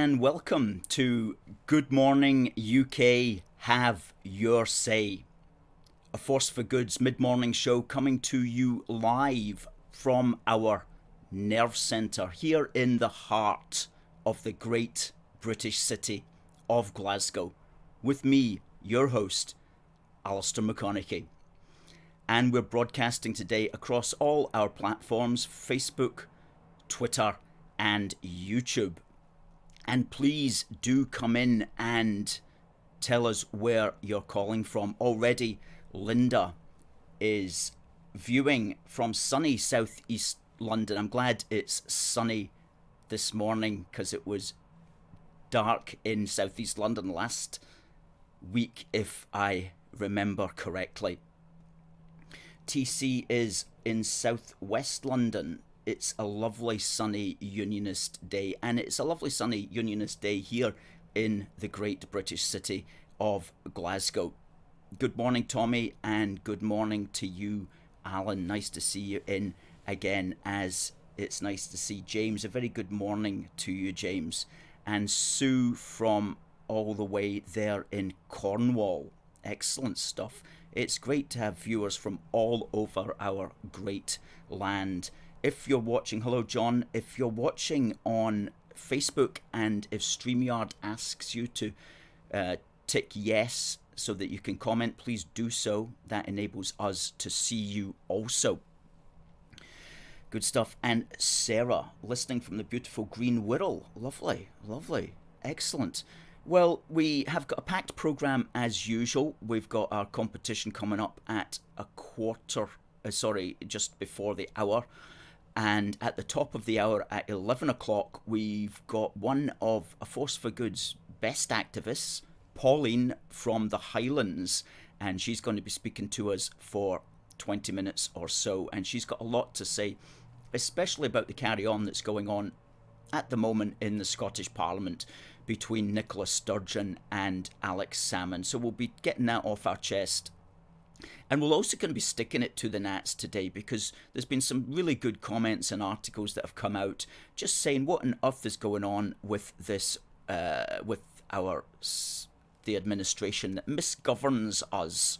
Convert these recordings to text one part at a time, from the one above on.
and welcome to Good Morning UK Have Your Say, a Force for Good's mid-morning show coming to you live from our nerve centre here in the heart of the great British city of Glasgow, with me, your host, Alistair McConaughey. And we're broadcasting today across all our platforms, Facebook, Twitter and YouTube. And please do come in and tell us where you're calling from. Already, Linda is viewing from sunny southeast London. I'm glad it's sunny this morning because it was dark in southeast London last week, if I remember correctly. TC is in southwest London. It's a lovely sunny unionist day, and it's a lovely sunny unionist day here in the great British city of Glasgow. Good morning, Tommy, and good morning to you, Alan. Nice to see you in again, as it's nice to see James. A very good morning to you, James. And Sue from all the way there in Cornwall. Excellent stuff. It's great to have viewers from all over our great land. If you're watching, hello John, if you're watching on Facebook and if StreamYard asks you to tick yes so that you can comment, please do so. That enables us to see you also. Good stuff. And Sarah, listening from the beautiful Green Wirral. Lovely, lovely, excellent. Well, we have got a packed programme as usual. We've got our competition coming up at just before the hour. And at the top of the hour at 11 o'clock, we've got one of A Force for Good's best activists, Pauline from the Highlands. And she's going to be speaking to us for 20 minutes or so. And she's got a lot to say, especially about the carry-on that's going on at the moment in the Scottish Parliament between Nicola Sturgeon and Alex Salmond. So we'll be getting that off our chest. And we're also going to be sticking it to the Nats today, because there's been some really good comments and articles that have come out just saying what on earth is going on with this, with the administration that misgoverns us.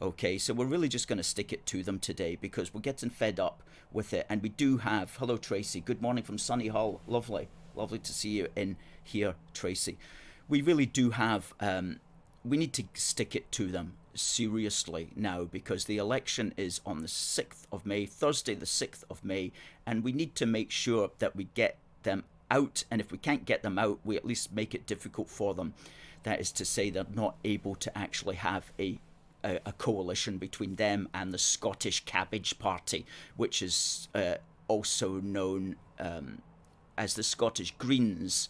Okay, so we're really just going to stick it to them today because we're getting fed up with it. And we do have, hello Tracy, good morning from Sunny Hull. Lovely, lovely to see you in here, Tracy. We really do have, we need to stick it to them seriously now, because the election is on the 6th of May, Thursday the 6th of May, and we need to make sure that we get them out, and if we can't get them out, we at least make it difficult for them. That is to say, they're not able to actually have a coalition between them and the Scottish Cabbage Party, which is also known as the Scottish Greens,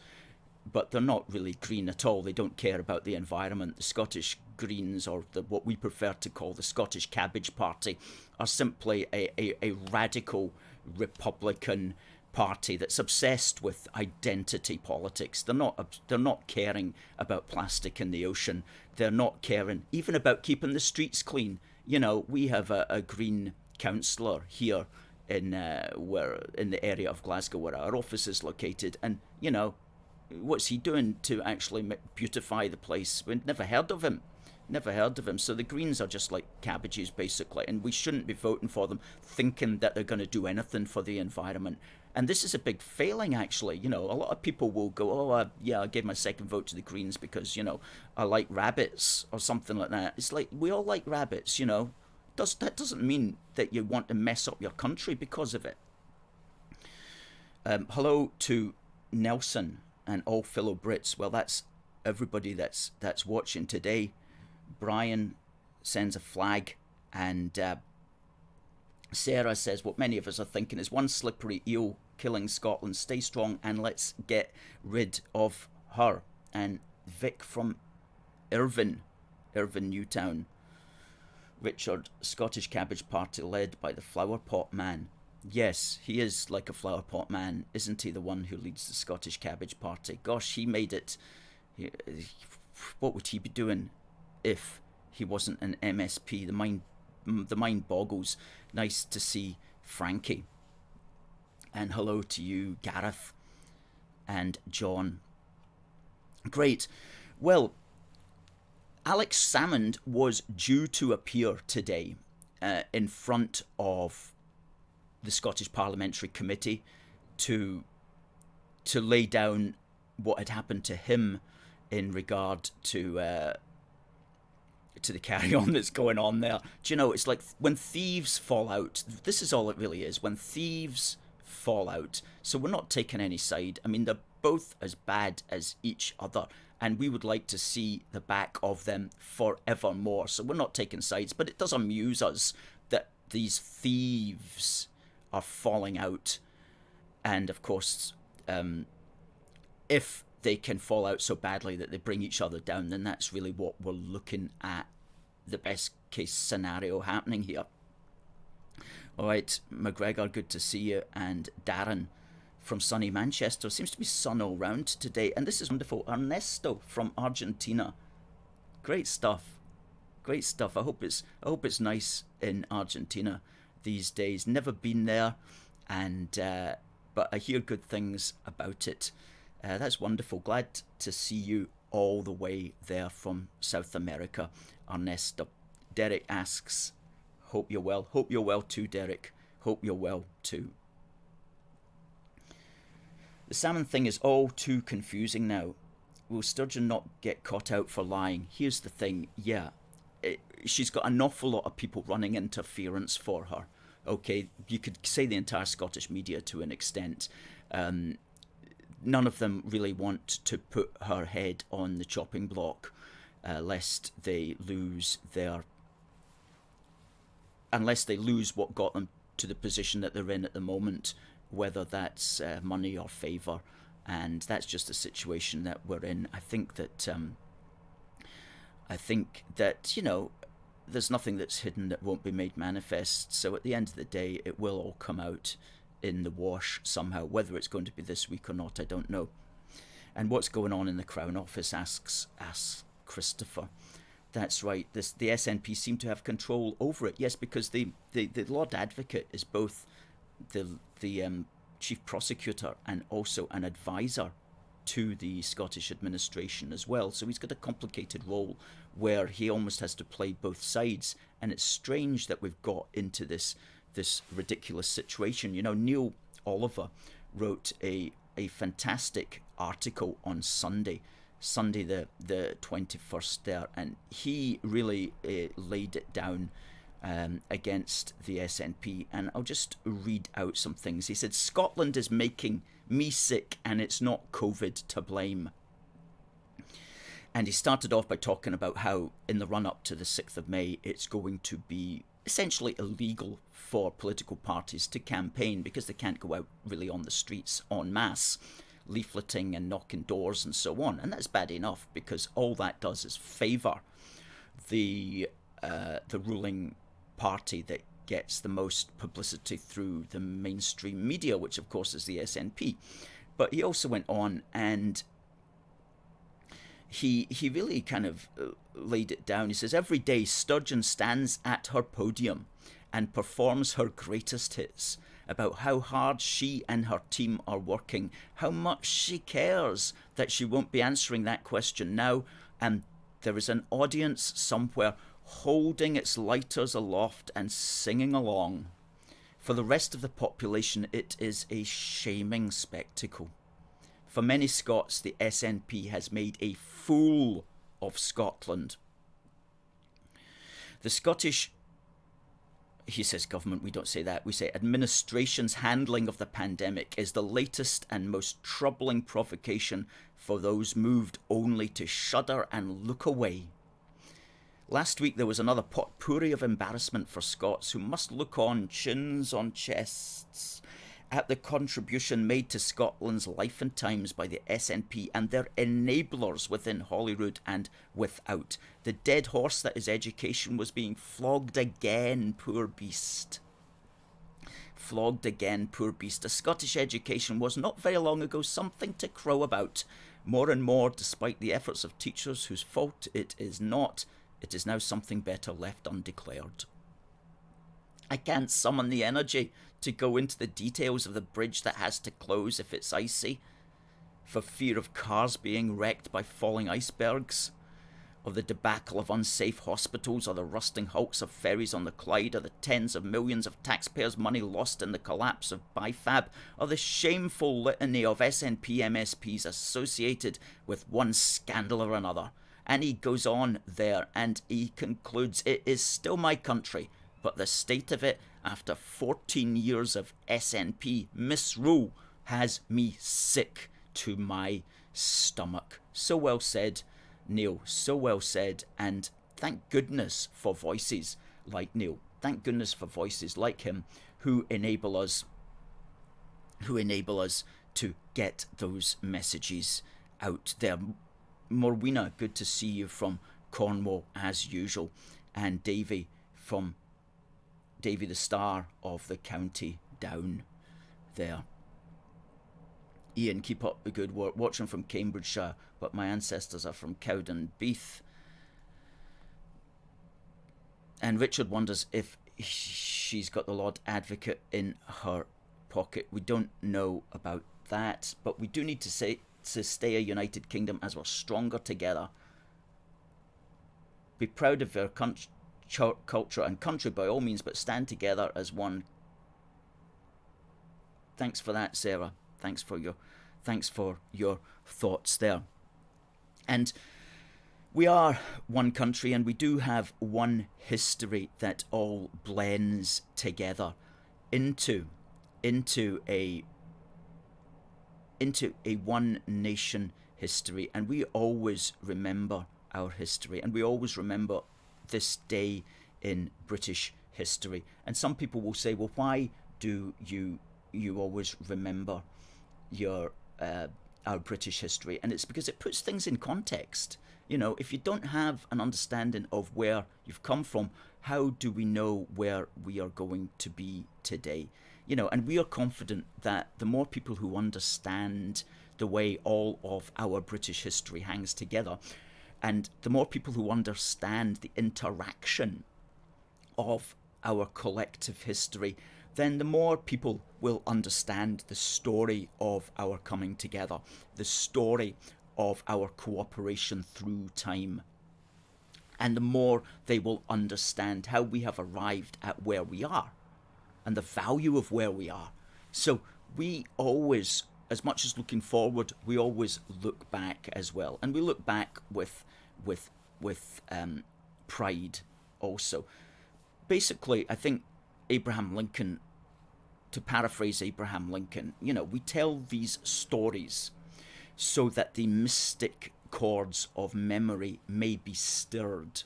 but they're not really green at all. They don't care about the environment. The Scottish Greens, or what we prefer to call the Scottish Cabbage Party, are simply a radical Republican party that's obsessed with identity politics. They're not caring about plastic in the ocean. They're not caring even about keeping the streets clean. You know, we have a Green councillor here in the area of Glasgow where our office is located, and you know, what's he doing to actually beautify the place? We've never heard of him. So the Greens are just like cabbages, basically, and we shouldn't be voting for them thinking that they're going to do anything for the environment. And this is a big failing, actually. You know, a lot of people will go, oh, I gave my second vote to the Greens because, you know, I like rabbits or something like that. It's like, we all like rabbits, you know. That doesn't mean that you want to mess up your country because of it. Hello to Nelson and all fellow Brits. Well, that's everybody that's watching today. Brian sends a flag, and Sarah says what many of us are thinking is one slippery eel killing Scotland. Stay strong and let's get rid of her. And Vic from Irvine, Newtown. Richard, Scottish Cabbage Party led by the Flower Pot Man. Yes, he is like a flower pot man, isn't he, the one who leads the Scottish Cabbage Party? Gosh, he made it. What would he be doing if he wasn't an MSP? The mind boggles. Nice to see Frankie. And hello to you, Gareth and John. Great. Well, Alex Salmond was due to appear today in front of the Scottish Parliamentary Committee to lay down what had happened to him in regard to the carry-on that's going on there. Do you know, it's like when thieves fall out, this is all it really is, when thieves fall out. So we're not taking any side. I mean, they're both as bad as each other, and we would like to see the back of them forevermore. So we're not taking sides, but it does amuse us that these thieves are falling out. And of course, if they can fall out so badly that they bring each other down, then that's really what we're looking at, the best case scenario happening here. All right, McGregor, good to see you, and Darren from sunny Manchester. Seems to be sun all round today, and this is wonderful. Ernesto from Argentina. Great stuff. Great stuff. I hope it's nice in Argentina these days. Never been there, and but I hear good things about it. That's wonderful. Glad to see you all the way there from South America, Ernesto. Derek asks, hope you're well. Hope you're well too, Derek. Hope you're well too. The salmon thing is all too confusing now. Will Sturgeon not get caught out for lying? Here's the thing, yeah. She's got an awful lot of people running interference for her. Okay, you could say the entire Scottish media to an extent. None of them really want to put her head on the chopping block, lest they lose what got them to the position that they're in at the moment, whether that's money or favour, and that's just the situation that we're in. I think that you know, there's nothing that's hidden that won't be made manifest. So at the end of the day, it will all come out in the wash somehow. Whether it's going to be this week or not, I don't know. And what's going on in the Crown Office, asks Christopher. That's right. The SNP seem to have control over it. Yes, because the Lord Advocate is both the Chief Prosecutor and also an advisor to the Scottish administration as well. So he's got a complicated role where he almost has to play both sides. And it's strange that we've got into this ridiculous situation. You know, Neil Oliver wrote a fantastic article on Sunday the 21st there, and he really laid it down against the SNP, and I'll just read out some things. He said, Scotland is making me sick and it's not COVID to blame. And he started off by talking about how in the run-up to the 6th of May it's going to be essentially illegal for political parties to campaign because they can't go out really on the streets en masse, leafleting and knocking doors and so on. And that's bad enough because all that does is favour the ruling party that gets the most publicity through the mainstream media, which of course is the SNP. But he also went on and he really kind of laid it down. He says, every day Sturgeon stands at her podium and performs her greatest hits about how hard she and her team are working, how much she cares that she won't be answering that question now, and there is an audience somewhere holding its lighters aloft and singing along. For the rest of the population, it is a shaming spectacle. For many Scots, the SNP has made a fool of Scotland. The Scottish, he says government, we don't say that, we say administration's handling of the pandemic is the latest and most troubling provocation for those moved only to shudder and look away. Last week there was another potpourri of embarrassment for Scots who must look on, chins on chests, at the contribution made to Scotland's life and times by the SNP and their enablers within Holyrood and without. The dead horse that is education was being flogged again, poor beast. Flogged again, poor beast. A Scottish education was not very long ago something to crow about. More and more, despite the efforts of teachers whose fault it is not, it is now something better left undeclared. I can't summon the energy to go into the details of the bridge that has to close if it's icy. for fear of cars being wrecked by falling icebergs, or the debacle of unsafe hospitals, or the rusting hulks of ferries on the Clyde, or the tens of millions of taxpayers' money lost in the collapse of BIFAB, or the shameful litany of SNP MSPs associated with one scandal or another. And he goes on there and he concludes, it is still my country, but the state of it after 14 years of SNP misrule has me sick to my stomach. So well said, Neil, so well said, and thank goodness for voices like Neil. Thank goodness for voices like him who enable us to get those messages out there. Morwina, good to see you from Cornwall as usual, and Davy the Star of the County Down there. Ian, keep up the good work. Watching from Cambridgeshire, but my ancestors are from Cowdenbeath. And Richard wonders if she's got the Lord Advocate in her pocket. We don't know about that, but we do need to stay a united kingdom as we're stronger together. Be proud of your culture and country by all means, but stand together as one. Thanks for that, Sarah. Thanks for your thoughts there. And we are one country, and we do have one history that all blends together into a one nation history, and we always remember our history, and we always remember this day in British history. And some people will say, well, why do you always remember your our British history? And it's because it puts things in context. You know, if you don't have an understanding of where you've come from, how do we know where we are going to be today? You know, and we are confident that the more people who understand the way all of our British history hangs together, and the more people who understand the interaction of our collective history, then the more people will understand the story of our coming together, the story of our cooperation through time, and the more they will understand how we have arrived at where we are and the value of where we are. So we always, as much as looking forward, we always look back as well, and we look back with pride also. Basically, I think Abraham Lincoln, to paraphrase Abraham Lincoln, you know, we tell these stories so that the mystic chords of memory may be stirred,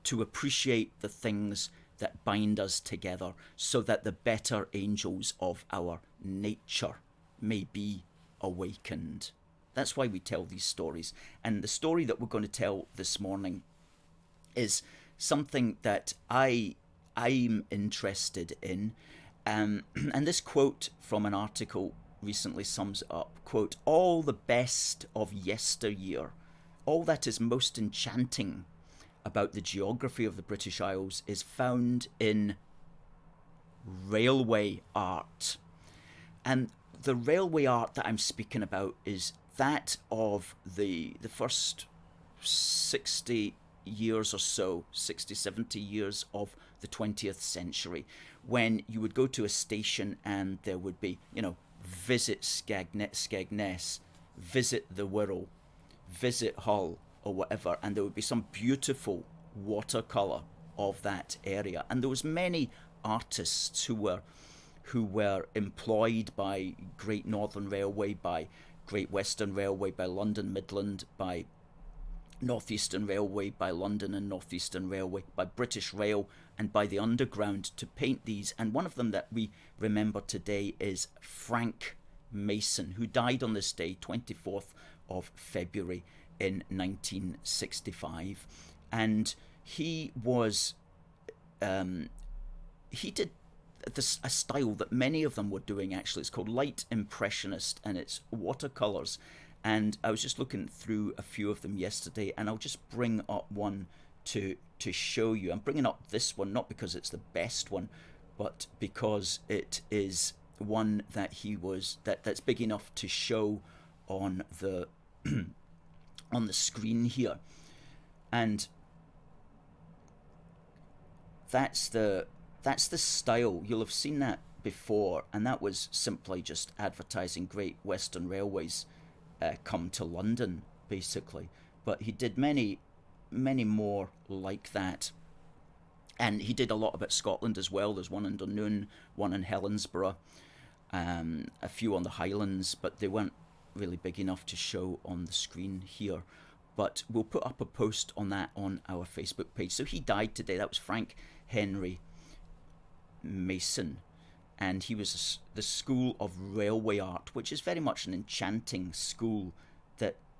to appreciate the things that bind us together, so that the better angels of our nature may be awakened. That's why we tell these stories. And the story that we're going to tell this morning is something that I'm interested in. And this quote from an article recently sums it up. Quote, all the best of yesteryear, all that is most enchanting about the geography of the British Isles is found in railway art. And the railway art that I'm speaking about is that of the first 60 years or so, 60, 70 years of the 20th century, when you would go to a station and there would be, you know, visit Skegness, visit the Wirral, visit Hull, or whatever, and there would be some beautiful watercolour of that area. And there was many artists who were employed by Great Northern Railway, by Great Western Railway, by London Midland, by North Eastern Railway, by London and North Eastern Railway, by British Rail, and by the Underground to paint these. And one of them that we remember today is Frank Mason, who died on this day, 24th of February in 1965. And he was, he did a style that many of them were doing actually. It's called light impressionist, and it's watercolors. And I was just looking through a few of them yesterday, and I'll just bring up one to show you. I'm bringing up this one not because it's the best one, but because it is one that that's big enough to show on the on the screen here, and that's the style. You'll have seen that before, and that was simply just advertising Great Western Railways come to London, basically. But he did many more like that. And he did a lot about Scotland as well. There's one in Dunoon, one in Helensburgh, a few on the Highlands, but they weren't really big enough to show on the screen here. But we'll put up a post on that on our Facebook page. So he died today. That was Frank Henry Mason. And he was the School of Railway Art, which is very much an enchanting school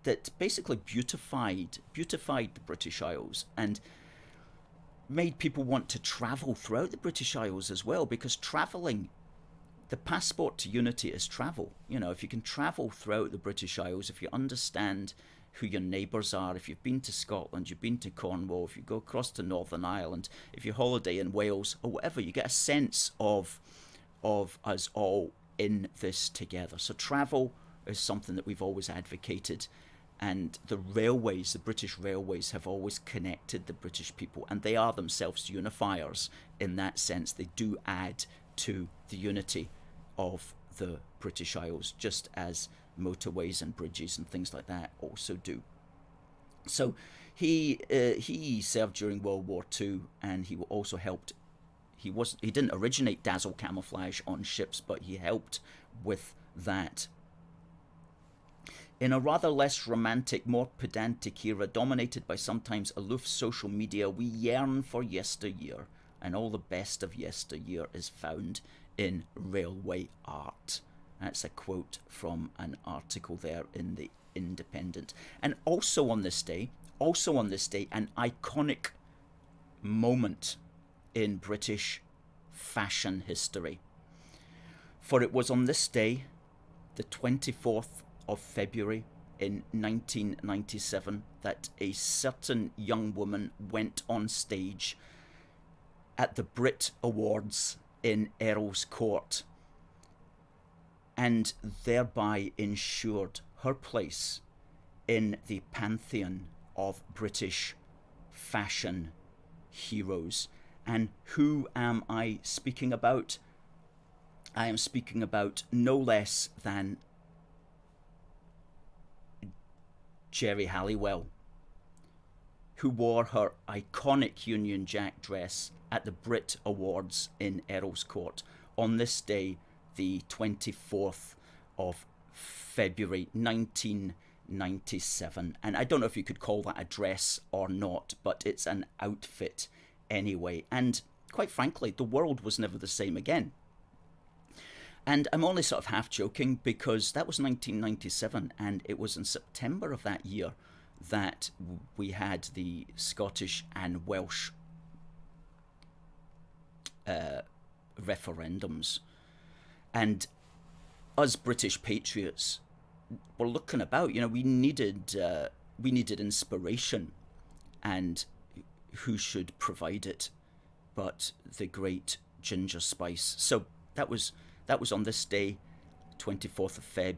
that basically beautified the British Isles and made people want to travel throughout the British Isles as well, because travelling, the passport to unity is travel. You know, if you can travel throughout the British Isles, if you understand who your neighbours are, if you've been to Scotland, you've been to Cornwall, if you go across to Northern Ireland, if you holiday in Wales or whatever, you get a sense of us all in this together. So travel is something that we've always advocated, and the railways, the British railways, have always connected the British people, and they are themselves unifiers in that sense. They do add to the unity of the British Isles, just as motorways and bridges and things like that also do. So he served during World War II, and he also helped. He didn't originate dazzle camouflage on ships, but he helped with that. In a rather less romantic, more pedantic era, dominated by sometimes aloof social media, we yearn for yesteryear, and all the best of yesteryear is found in railway art. That's a quote from an article there in the Independent. And also on this day, an iconic moment in British fashion history. For it was on this day, the 24th of February in 1997, that a certain young woman went on stage at the Brit Awards in Earl's Court and thereby ensured her place in the pantheon of British fashion heroes. And who am I speaking about? I am speaking about no less than Geri Halliwell, who wore her iconic Union Jack dress at the Brit Awards in Earl's Court on this day, the 24th of February 1997. And I don't know if you could call that a dress or not, but it's an outfit anyway. And quite frankly, the world was never the same again. And I'm only sort of half joking, because that was 1997, and it was in September of that year that we had the Scottish and Welsh referendums. And us British patriots were looking about. You know, we needed inspiration, and who should provide it but the great Ginger Spice? So that was on this day, 24th of Feb,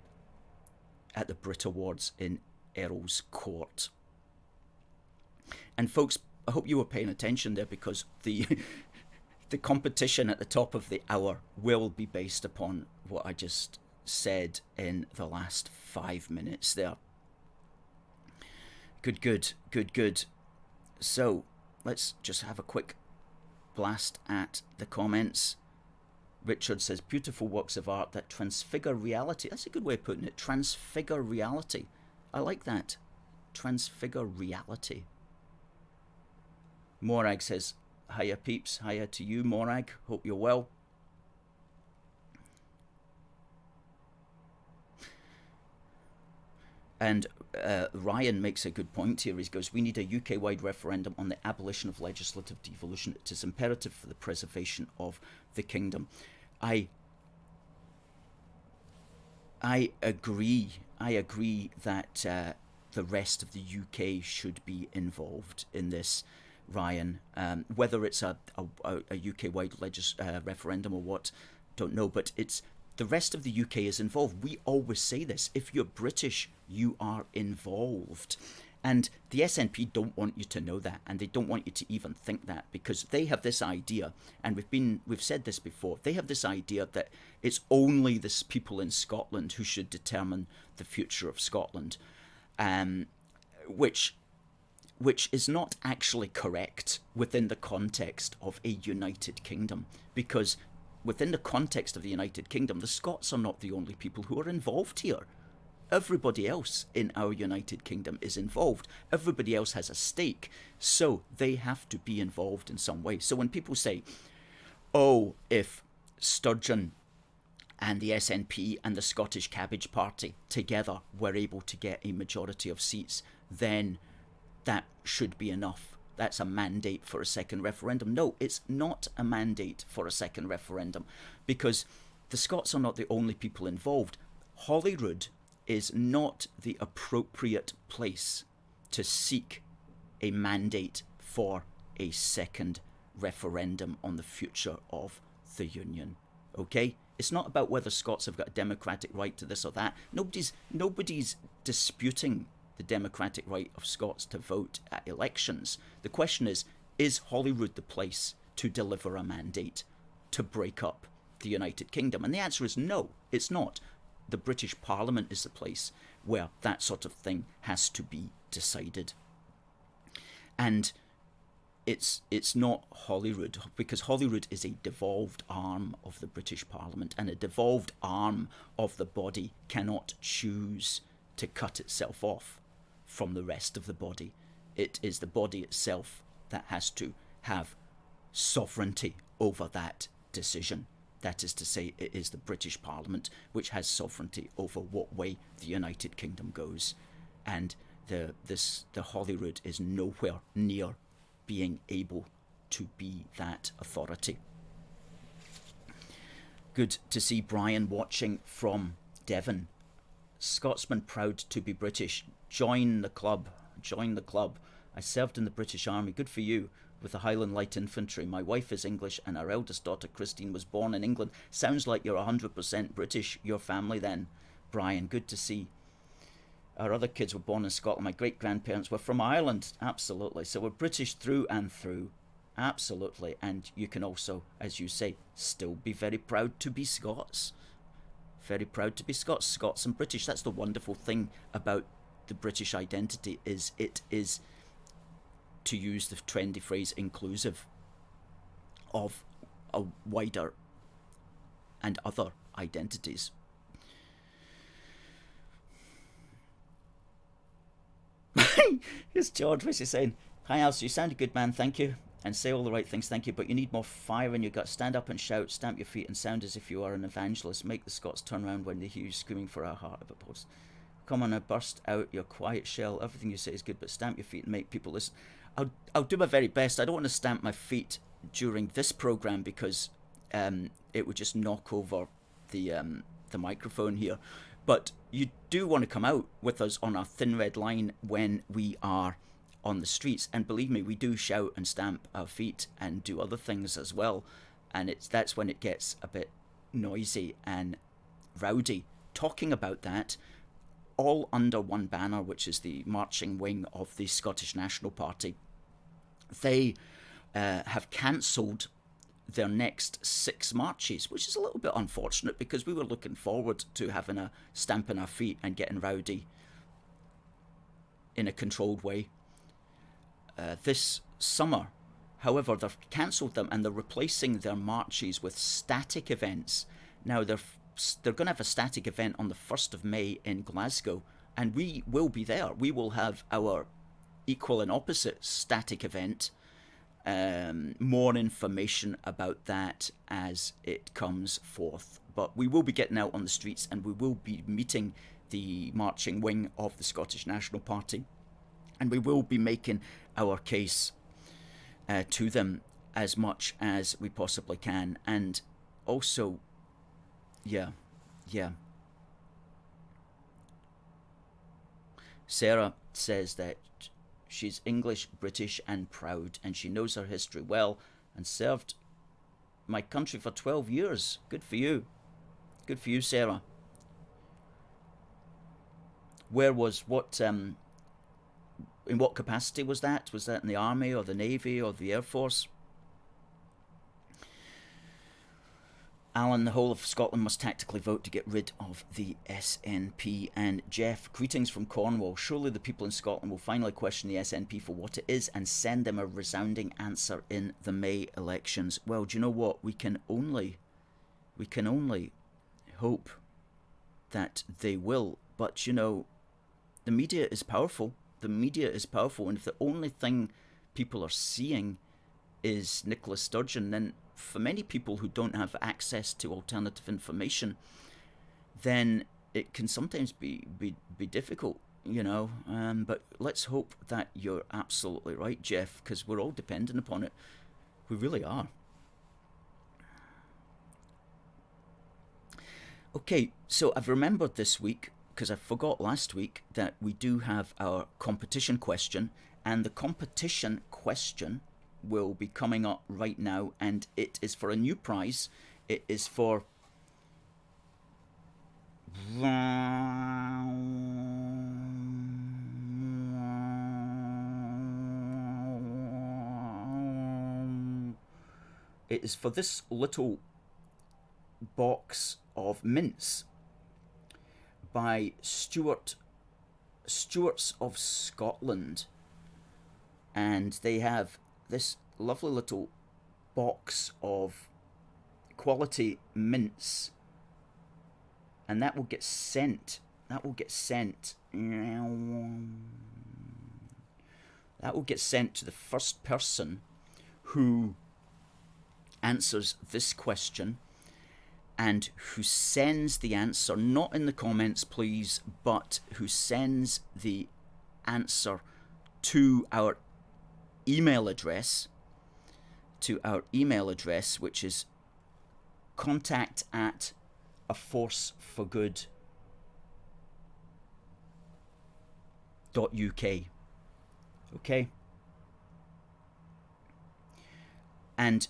at the Brit Awards in Earl's Court. And folks, I hope you were paying attention there, because the competition at the top of the hour will be based upon what I just said in the last 5 minutes there. Good. So let's just have a quick blast at the comments. Richard says, beautiful works of art that transfigure reality. That's a good way of putting it. Transfigure reality. I like that. Transfigure reality. Morag says, hiya peeps. Hiya to you, Morag. Hope you're well. And Ryan makes a good point here. He goes, we need a UK-wide referendum on the abolition of legislative devolution. It is imperative for the preservation of the kingdom. I agree. I agree that the rest of the UK should be involved in this, Ryan. Whether it's a UK-wide referendum or what, don't know. But it's the rest of the UK is involved. We always say this. If you're British, you are involved. And the SNP don't want you to know that, and they don't want you to even think that, because they have this idea, and we've said this before, they have this idea that it's only the people in Scotland who should determine the future of Scotland, which is not actually correct within the context of a United Kingdom, because within the context of the United Kingdom, the Scots are not the only people who are involved here. Everybody else in our United Kingdom is involved. Everybody else has a stake, so they have to be involved in some way. So when people say, oh, if Sturgeon and the SNP and the Scottish Cabbage Party together were able to get a majority of seats, then that should be enough. That's a mandate for a second referendum. No, it's not a mandate for a second referendum, because the Scots are not the only people involved. Holyrood is not the appropriate place to seek a mandate for a second referendum on the future of the Union. Okay? It's not about whether Scots have got a democratic right to this or that. Nobody's disputing the democratic right of Scots to vote at elections. The question is Holyrood the place to deliver a mandate to break up the United Kingdom? And the answer is no, it's not. The British Parliament is the place where that sort of thing has to be decided. And it's not Holyrood, because Holyrood is a devolved arm of the British Parliament, and a devolved arm of the body cannot choose to cut itself off from the rest of the body. It is the body itself that has to have sovereignty over that decision. That is to say, it is the British Parliament which has sovereignty over what way the United Kingdom goes. And the Holyrood is nowhere near being able to be that authority. Good to see Brian watching from Devon. Scotsman proud to be British. Join the club. Join the club. I served in the British Army. Good for you. With the Highland Light Infantry. My wife is English and our eldest daughter Christine was born in England. Sounds like you're 100% British, your family then, Brian. Good to see. Our other kids were born in Scotland. My great-grandparents were from Ireland. Absolutely. So we're British through and through. Absolutely. And you can also, as you say, still be very proud to be Scots. Very proud to be Scots. Scots and British. That's the wonderful thing about the British identity, is it is, to use the trendy phrase, inclusive of a wider and other identities. Here's George, what's he saying? Hi Alice, you sound a good man, thank you, and say all the right things, thank you, but you need more fire in your gut. Stand up and shout, stamp your feet and sound as if you are an evangelist. Make the Scots turn around when they hear you screaming for our heart of a post. Come on now, burst out your quiet shell. Everything you say is good, but stamp your feet and make people listen. I'll do my very best. I don't want to stamp my feet during this program because it would just knock over the microphone here. But you do want to come out with us on our thin red line when we are on the streets, and believe me, we do shout and stamp our feet and do other things as well. And that's when it gets a bit noisy and rowdy. Talking about that, all under one banner, which is the marching wing of the Scottish National Party. They have cancelled their next 6 marches, which is a little bit unfortunate because we were looking forward to having a stamping our feet and getting rowdy in a controlled way this summer. However, they've cancelled them and they're replacing their marches with static events. Now, they're going to have a static event on the 1st of May in Glasgow, and we will be there. We will have our equal and opposite static event. More information about that as it comes forth. But we will be getting out on the streets and we will be meeting the marching wing of the Scottish National Party. And we will be making our case to them as much as we possibly can. And also, yeah. Sarah says that she's English, British and proud, and she knows her history well and served my country for 12 years. Good for you. Good for you, Sarah. Where was what? In what capacity was that? Was that in the army or the navy or the air force? Alan, the whole of Scotland must tactically vote to get rid of the SNP. And Jeff, greetings from Cornwall. Surely the people in Scotland will finally question the SNP for what it is and send them a resounding answer in the May elections. Well, do you know what? We can only hope that they will. But, you know, the media is powerful. The media is powerful. And if the only thing people are seeing is Nicola Sturgeon, then for many people who don't have access to alternative information, then it can sometimes be difficult, you know. But let's hope that you're absolutely right, Jeff, because we're all dependent upon it. We really are. Okay, so I've remembered this week, because I forgot last week, that we do have our competition question, and the competition question will be coming up right now, and it is for a new prize. It is for this little box of mints by Stewarts of Scotland, and they have this lovely little box of quality mints, and that will get sent to the first person who answers this question, and who sends the answer, not in the comments please, but who sends the answer to our email address, which is contact@aforceforgood.uk. Okay? And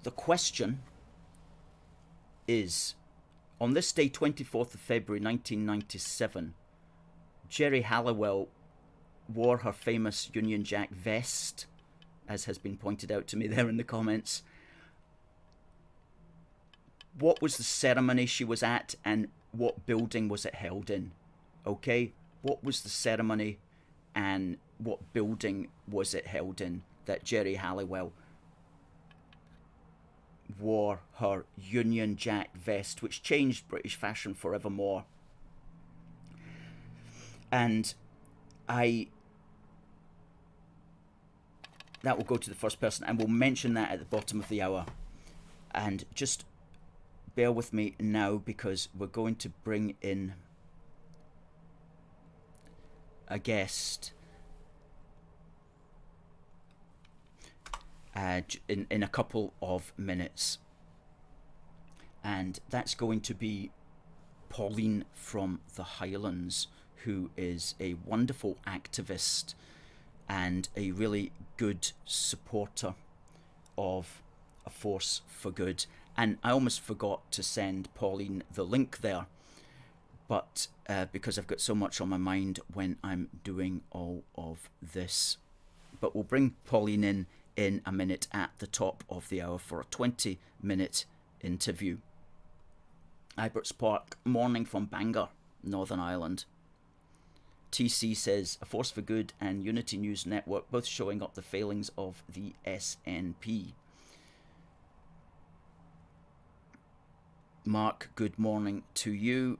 the question is, on this day, 24th of February 1997, Geri Halliwell wore her famous Union Jack vest, as has been pointed out to me there in the comments. What was the ceremony she was at, and what building was it held in? Okay, what was the ceremony and what building was it held in that Geri Halliwell wore her Union Jack vest, which changed British fashion forevermore? And that will go to the first person, and we'll mention that at the bottom of the hour. And just bear with me now, because we're going to bring in a guest in a couple of minutes, and that's going to be Pauline from the Highlands, who is a wonderful activist and a really good supporter of A Force for Good. And I almost forgot to send Pauline the link there, but because I've got so much on my mind when I'm doing all of this. But we'll bring Pauline in a minute at the top of the hour for a 20-minute interview. Iberts Park, morning from Bangor, Northern Ireland. TC says, A Force for Good and Unity News Network both showing up the failings of the SNP. Mark, good morning to you.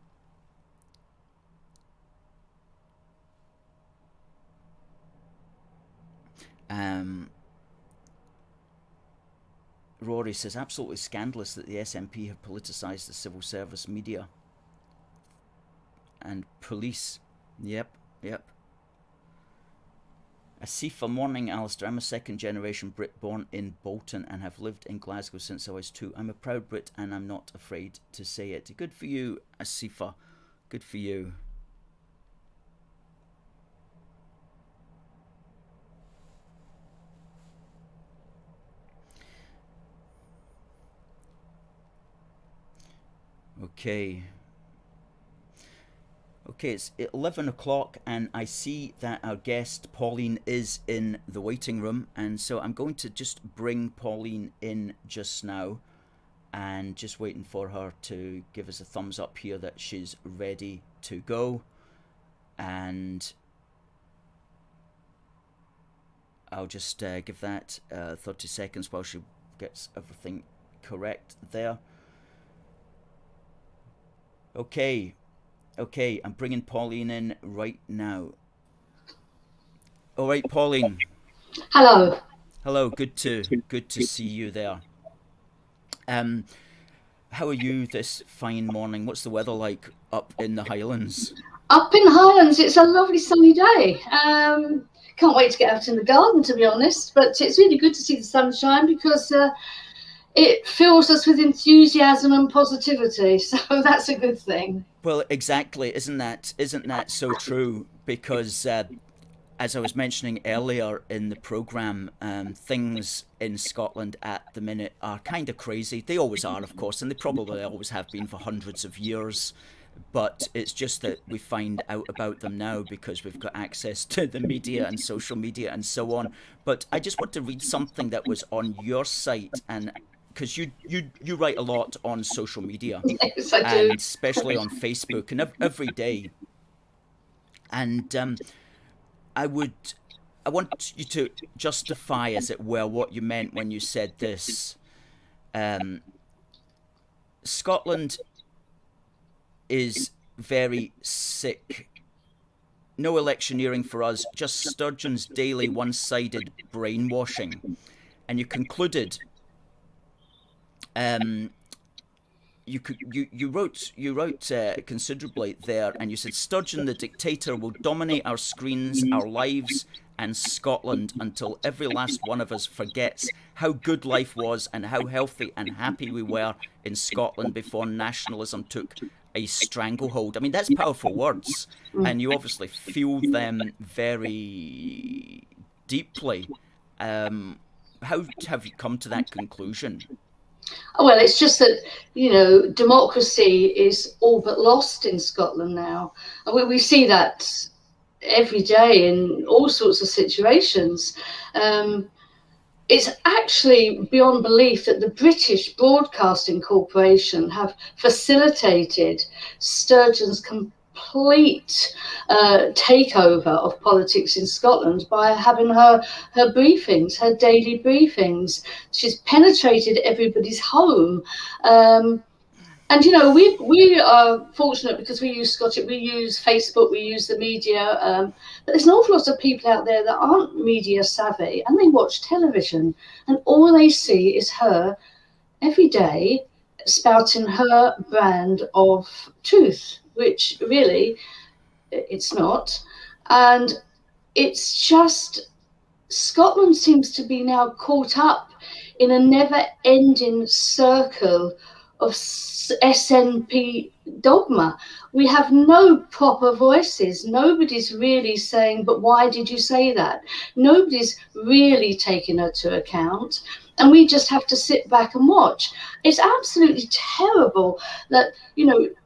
Rory says, absolutely scandalous that the SNP have politicised the civil service, media and police. Yep. Asifa, morning Alistair. I'm a second generation Brit born in Bolton and have lived in Glasgow since I was 2. I'm a proud Brit and I'm not afraid to say it. Good for you, Asifa. Good for you. Okay. Okay, it's 11 o'clock, and I see that our guest Pauline is in the waiting room, and so I'm going to just bring Pauline in just now, and just waiting for her to give us a thumbs up here that she's ready to go. And I'll just give that 30 seconds while she gets everything correct there. Okay, I'm bringing Pauline in right now. All right, Pauline. Hello. Hello. Good to see you there. How are you this fine morning? What's the weather like up in the Highlands? Up in Highlands, it's a lovely sunny day. Can't wait to get out in the garden, to be honest. But it's really good to see the sunshine because it fills us with enthusiasm and positivity. So that's a good thing. Well, exactly. Isn't that so true? Because as I was mentioning earlier in the programme, things in Scotland at the minute are kind of crazy. They always are, of course, and they probably always have been for hundreds of years. But it's just that we find out about them now because we've got access to the media and social media and so on. But I just want to read something that was on your site, and because you write a lot on social media, Yes, I do. and especially on Facebook, and every day. And I would, I want you to justify, as it were, what you meant when you said this. Um, Scotland is very sick. No electioneering for us, just Sturgeon's daily one-sided brainwashing. And you concluded, um, you wrote considerably there, and you said Sturgeon the dictator will dominate our screens, our lives, and Scotland until every last one of us forgets how good life was and how healthy and happy we were in Scotland before nationalism took a stranglehold. I mean, that's powerful words, and you obviously feel them very deeply. How have you come to that conclusion? Well, it's just that, democracy is all but lost in Scotland now. And we see that every day in all sorts of situations. It's actually beyond belief that the British Broadcasting Corporation have facilitated Sturgeon's complete takeover of politics in Scotland by having her briefings, her daily briefings. She's penetrated everybody's home. And we are fortunate because we use Facebook, we use the media, but there's an awful lot of people out there that aren't media savvy, and they watch television, and all they see is her every day spouting her brand of truth, which really it's not. And it's just Scotland seems to be now caught up in a never-ending circle of SNP dogma. We have no proper voices. Nobody's really saying, but why did you say that? Nobody's really taking her to account. And we just have to sit back and watch. It's absolutely terrible that,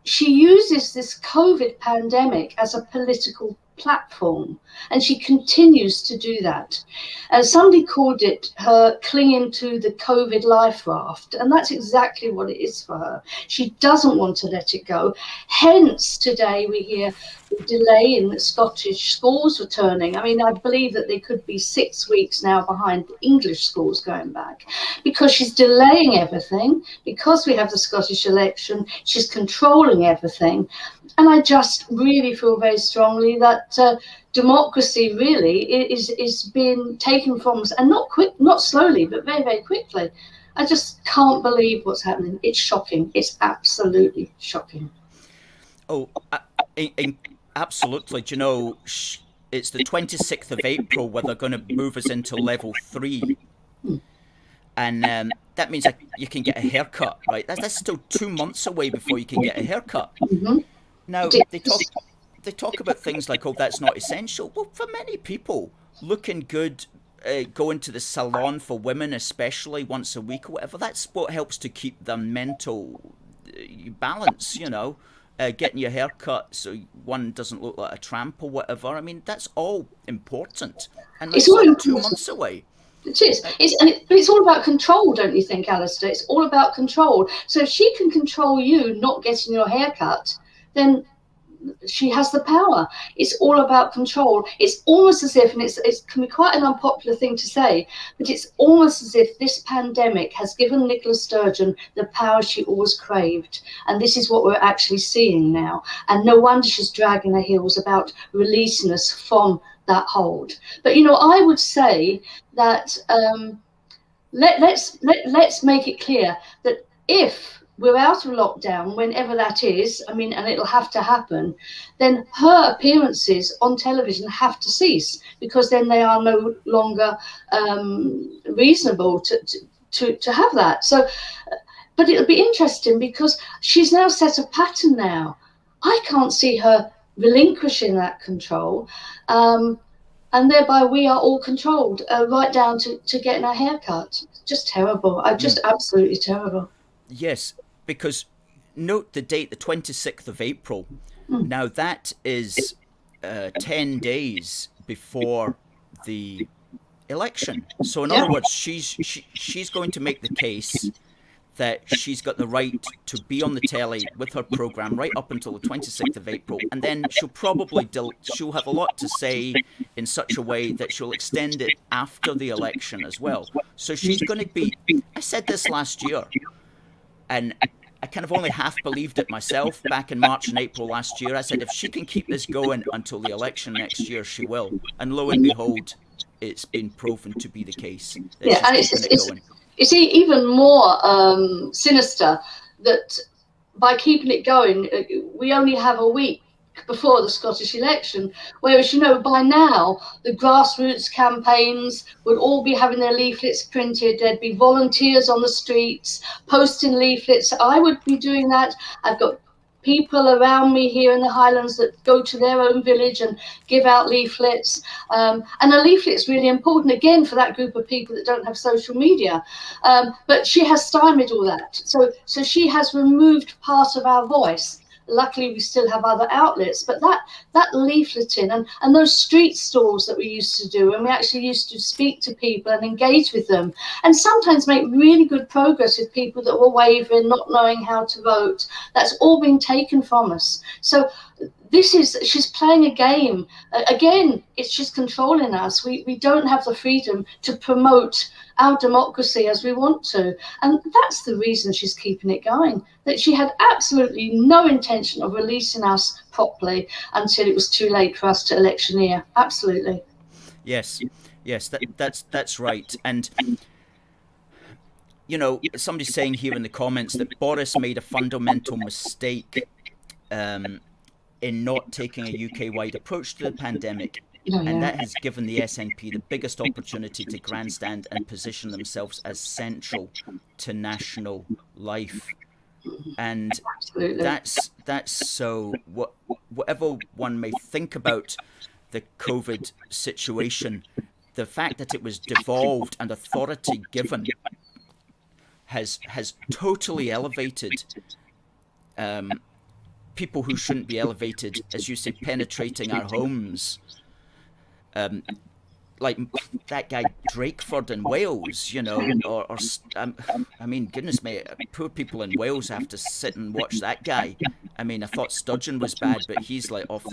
she uses this COVID pandemic as a political platform, and she continues to do that. Somebody called it her clinging to the COVID life raft, and that's exactly what it is for her. She doesn't want to let it go. Hence, today we hear the delay in the Scottish schools returning. I mean, I believe that they could be 6 weeks now behind the English schools going back because she's delaying everything. Because we have the Scottish election, she's controlling everything. And I just really feel very strongly that democracy really is being taken from us, and not slowly, but very, very quickly. I just can't believe what's happening. It's shocking. It's absolutely shocking. Oh, absolutely. Do you know, it's the 26th of April where they're going to move us into level 3. And that means you can get a haircut, right? That's still 2 months away before you can get a haircut. Mm-hmm. Now, they talk about things like, oh, that's not essential. Well, for many people, looking good, going to the salon for women, especially once a week or whatever, that's what helps to keep their mental balance, getting your hair cut so one doesn't look like a tramp or whatever. I mean, that's all important. And It's that's all like 2 important. months away. It is. But it's all about control, don't you think, Alistair? It's all about control. So if she can control you not getting your hair cut, then she has the power. It's all about control. It's almost as if, and it can be quite an unpopular thing to say, but it's almost as if this pandemic has given Nicola Sturgeon the power she always craved. And this is what we're actually seeing now. And no wonder she's dragging her heels about releasing us from that hold. But I would say that let's make it clear that if we're out of lockdown, whenever that is, and it'll have to happen, then her appearances on television have to cease, because then they are no longer reasonable to have that. So, but it'll be interesting, because she's now set a pattern now. I can't see her relinquishing that control. And thereby we are all controlled, right down to getting our hair cut. Just terrible. Just absolutely terrible. Yes, because note the date, the 26th of April. Now that is 10 days before the election. So in other words, she's going to make the case that she's got the right to be on the telly with her programme right up until the 26th of April. And then she'll have a lot to say in such a way that she'll extend it after the election as well. So she's going to be, I said this last year, and I kind of only half believed it myself back in March and April last year. I said, if she can keep this going until the election next year, she will. And lo and behold, it's been proven to be the case. It's even more sinister that by keeping it going, we only have a week before the Scottish election, whereas by now the grassroots campaigns would all be having their leaflets printed. There'd be volunteers on the streets posting leaflets. I would be doing that. I've got people around me here in the Highlands that go to their own village and give out leaflets. And a leaflet's really important, again, for that group of people that don't have social media. But she has stymied all that. So she has removed part of our voice. Luckily, we still have other outlets, but that leafleting and those street stalls that we used to do, and we actually used to speak to people and engage with them, and sometimes make really good progress with people that were wavering, not knowing how to vote. That's all been taken from us. So she's playing a game. Again, she's controlling us. We don't have the freedom to promote our democracy as we want to. And that's the reason she's keeping it going, that she had absolutely no intention of releasing us properly until it was too late for us to electioneer. Absolutely. Yes, that's right. And somebody's saying here in the comments that Boris made a fundamental mistake in not taking a UK-wide approach to the pandemic. And that has given the SNP the biggest opportunity to grandstand and position themselves as central to national life. And absolutely. that's so. Whatever one may think about the COVID situation, the fact that it was devolved and authority given has totally elevated people who shouldn't be elevated, as you say, penetrating our homes. Like that guy Drakeford in Wales, goodness me, poor people in Wales have to sit and watch that guy. I mean, I thought Sturgeon was bad, but he's like off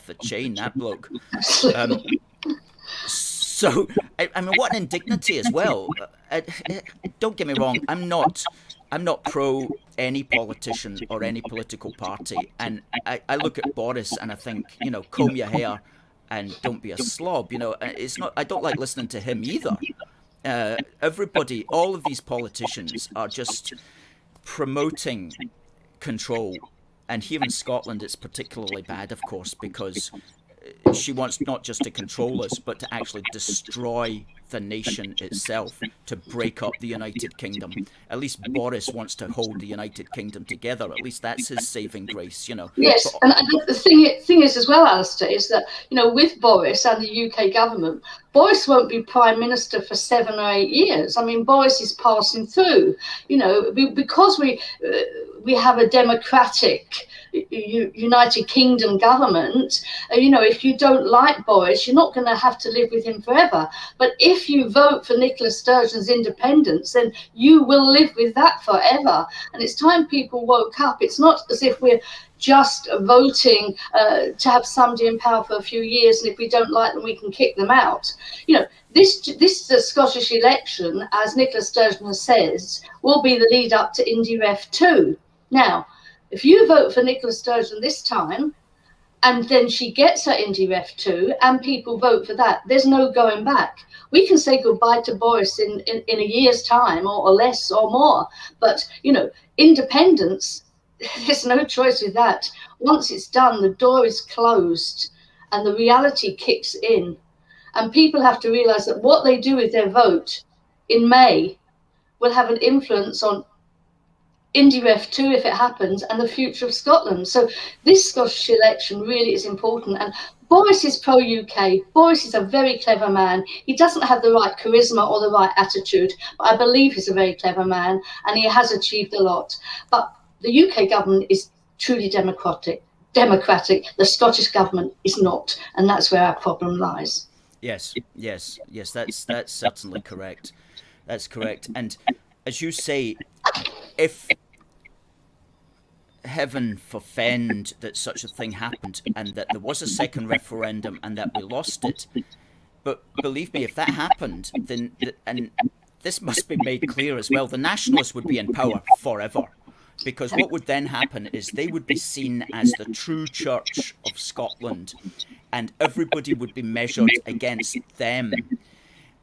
the chain, that bloke. So, I mean, what an indignity as well. Don't get me wrong, I'm not pro any politician or any political party, and I look at Boris and I think, comb your hair and don't be a slob. It's not. I don't like listening to him either. Everybody, all of these politicians are just promoting control, and here in Scotland it's particularly bad, of course, because she wants not just to control us, but to actually destroy the nation itself, to break up the United Kingdom. At least Boris wants to hold the United Kingdom together. At least that's his saving grace, Yes, and the thing is as well, Alistair, is that, with Boris and the UK government, Boris won't be Prime Minister for 7 or 8 years. I mean, Boris is passing through, because we we have a democratic United Kingdom government. If you don't like Boris, you're not going to have to live with him forever. But if you vote for Nicola Sturgeon's independence, then you will live with that forever. And it's time people woke up. It's not as if we're just voting to have somebody in power for a few years, and if we don't like them, we can kick them out. This Scottish election, as Nicola Sturgeon says, will be the lead up to Indy Ref 2. Now, if you vote for Nicola Sturgeon this time, and then she gets her Indy Ref 2, and people vote for that, there's no going back. We can say goodbye to Boris in a year's time, or less or more. But, independence, there's no choice with that. Once it's done, the door is closed and the reality kicks in. And people have to realise that what they do with their vote in May will have an influence on Indy Ref 2 if it happens, and the future of Scotland. So this Scottish election really is important. And Boris is pro-UK. Boris is a very clever man. He doesn't have the right charisma or the right attitude, but I believe he's a very clever man, and he has achieved a lot. But the UK government is truly democratic. The Scottish government is not, and that's where our problem lies. Yes, that's certainly correct. That's correct. And as you say, if heaven forfend that such a thing happened and that there was a second referendum and that we lost it, but believe me, if that happened, then, and this must be made clear as well, the nationalists would be in power forever. Because what would then happen is they would be seen as the true church of Scotland, and everybody would be measured against them,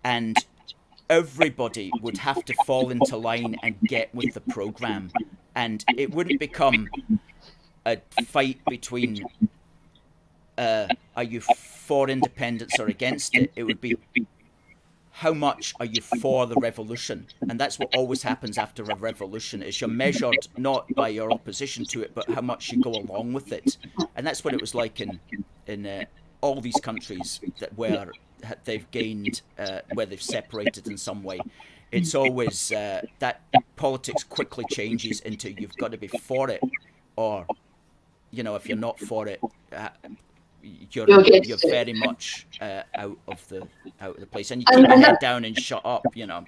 and everybody would have to fall into line and get with the programme, and it wouldn't become a fight between are you for independence or against it. It would be, how much are you for the revolution? And that's what always happens after a revolution, is you're measured not by your opposition to it, but how much you go along with it. And that's what it was like in all these countries where they've gained, where they've separated in some way. It's always that politics quickly changes into you've got to be for it, or, if you're not for it, you're very much out of the place, and you keep your head down and shut up, And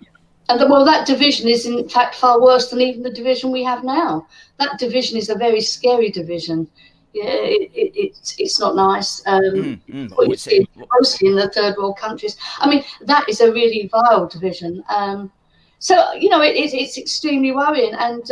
that division is in fact far worse than even the division we have now. That division is a very scary division. Yeah, it's not nice. Mostly in the third world countries. I mean, that is a really vile division. It's extremely worrying, and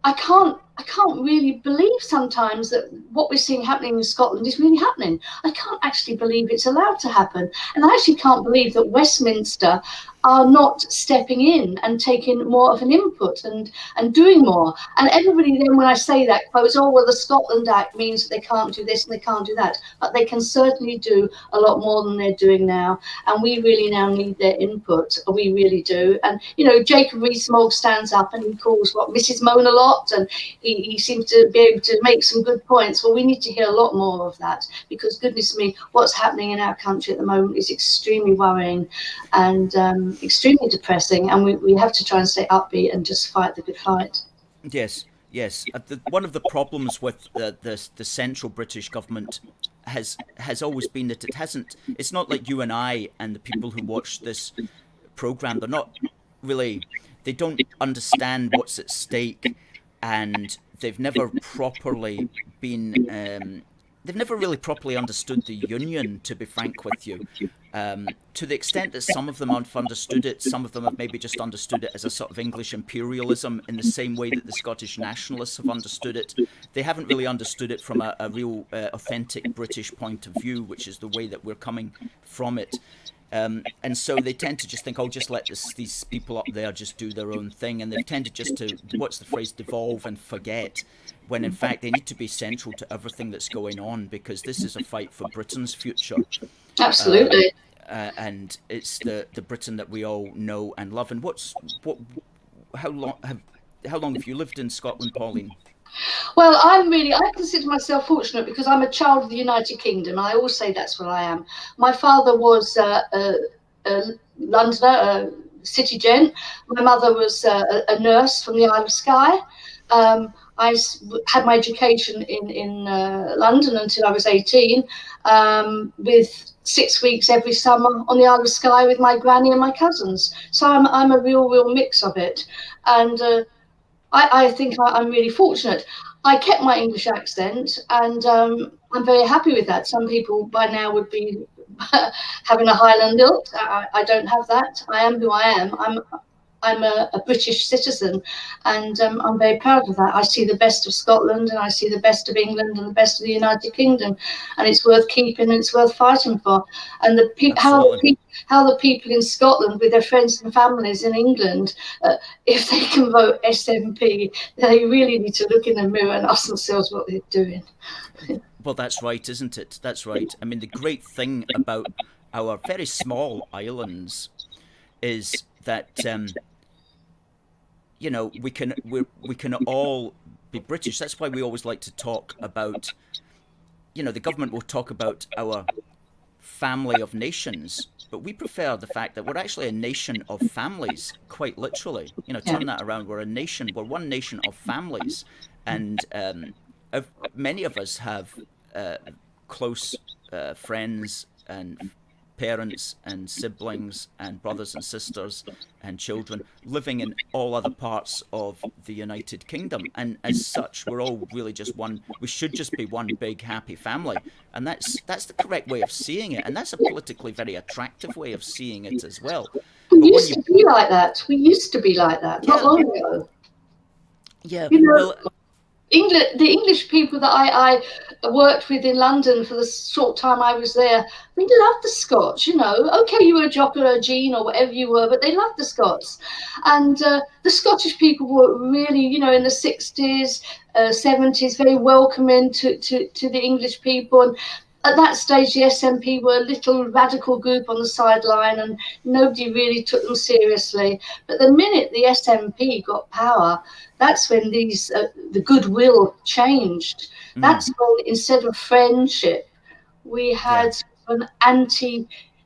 I can't really believe sometimes that what we're seeing happening in Scotland is really happening. I can't actually believe it's allowed to happen. And I actually can't believe that Westminster are not stepping in and taking more of an input and doing more. And everybody then, when I say that, quotes, oh, well, the Scotland Act means that they can't do this and they can't do that. But they can certainly do a lot more than they're doing now. And we really now need their input. We really do. And, Jacob Rees-Mogg stands up and he calls Mrs. Moan a lot, and he seems to be able to make some good points. Well, we need to hear a lot more of that, because goodness me, what's happening in our country at the moment is extremely worrying and extremely depressing, and we have to try and stay upbeat and just fight the good fight. Yes. One of the problems with the central British government has always been that it's not like you and I and the people who watch this programme. They don't understand what's at stake, and they've never really properly understood the union, to be frank with you. To the extent that some of them have understood it, some of them have maybe just understood it as a sort of English imperialism in the same way that the Scottish nationalists have understood it. They haven't really understood it from a real authentic British point of view, which is the way that we're coming from it. And so they tend to just think, just let these people up there just do their own thing. And they've tended just to, what's the phrase, devolve and forget, when in fact they need to be central to everything that's going on, because this is a fight for Britain's future. Absolutely. And it's the Britain that we all know and love. And how long have you lived in Scotland, Pauline? Well, I consider myself fortunate because I'm a child of the United Kingdom. I always say that's what I am. My father was a Londoner, a city gent. My mother was a nurse from the Isle of Skye. had my education in London until I was 18, with 6 weeks every summer on the Isle of Skye with my granny and my cousins. So I'm a real mix of it, and I think I'm really fortunate. I kept my English accent, and I'm very happy with that. Some people by now would be having a Highland lilt. I don't have that. I am who I am. I'm a British citizen, and I'm very proud of that. I see the best of Scotland, and I see the best of England, and the best of the United Kingdom, and it's worth keeping, and it's worth fighting for. And how the people in Scotland, with their friends and families in England, if they can vote SNP, they really need to look in the mirror and ask themselves what they're doing. Well, that's right, isn't it? That's right. I mean, the great thing about our very small islands is that we can all be British. That's why we always like to talk about, the government will talk about our family of nations, but we prefer the fact that we're actually a nation of families, quite literally. Turn that around. We're one nation of families, and many of us have close friends and parents and siblings and brothers and sisters and children living in all other parts of the United Kingdom, and as such we're all really just we should just be one big happy family, and that's the correct way of seeing it, and that's a politically very attractive way of seeing it as well. We used to be like that not long ago. Yeah, the English people that I worked with in London for the short time I was there, they loved the Scots, Okay, you were a Jock or a Jean or whatever you were, but they loved the Scots. And the Scottish people were really, in the 60s, 70s, very welcoming to the English people. And at that stage, the SNP were a little radical group on the sideline, and nobody really took them seriously. But the minute the SNP got power, that's when the goodwill changed. That's when, instead of friendship, we had an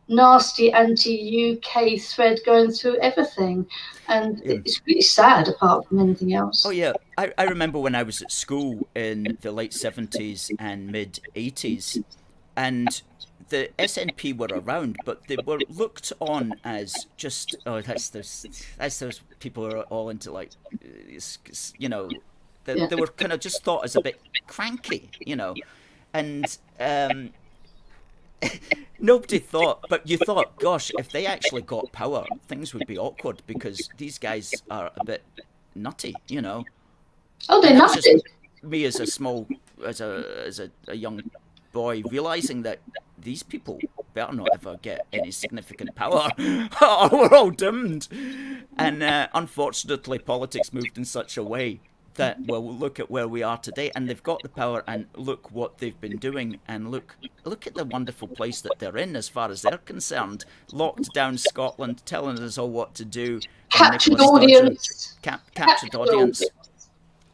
nasty anti-UK thread going through everything. And it's really sad, apart from anything else. Oh, yeah. I remember when I was at school in the late 70s and mid 80s, and the SNP were around, but they were looked on as just, that's those people who are all into, like, they were kind of just thought as a bit cranky, and nobody thought, but you thought, gosh, if they actually got power, things would be awkward because these guys are a bit nutty, Oh, they're nutty. Me as a young boy realizing that these people better not ever get any significant power or we're all doomed. And unfortunately, politics moved in such a way that, well, look at where we are today, and they've got the power, and look what they've been doing, and look at the wonderful place that they're in as far as they're concerned. Locked down Scotland, telling us all what to do. Captured audience. Captured audience.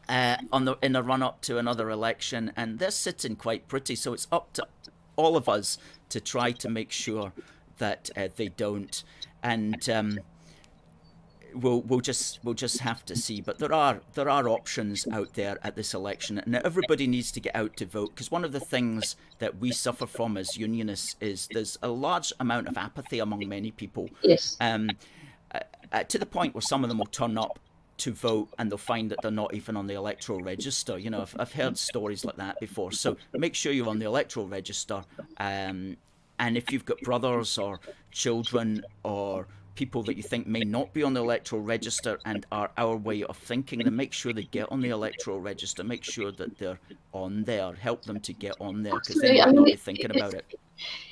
In the run-up to another election, and they're sitting quite pretty, so it's up to all of us to try to make sure that they don't, and we'll just have to see. But there are options out there at this election, and everybody needs to get out to vote, because one of the things that we suffer from as unionists is there's a large amount of apathy among many people. Yes. To the point where some of them will turn up to vote and they'll find that they're not even on the electoral register. I've heard stories like that before. So make sure you're on the electoral register. And if you've got brothers or children or people that you think may not be on the electoral register and are our way of thinking, then make sure they get on the electoral register. Make sure that they're on there. Help them to get on there, because they might not be thinking about it.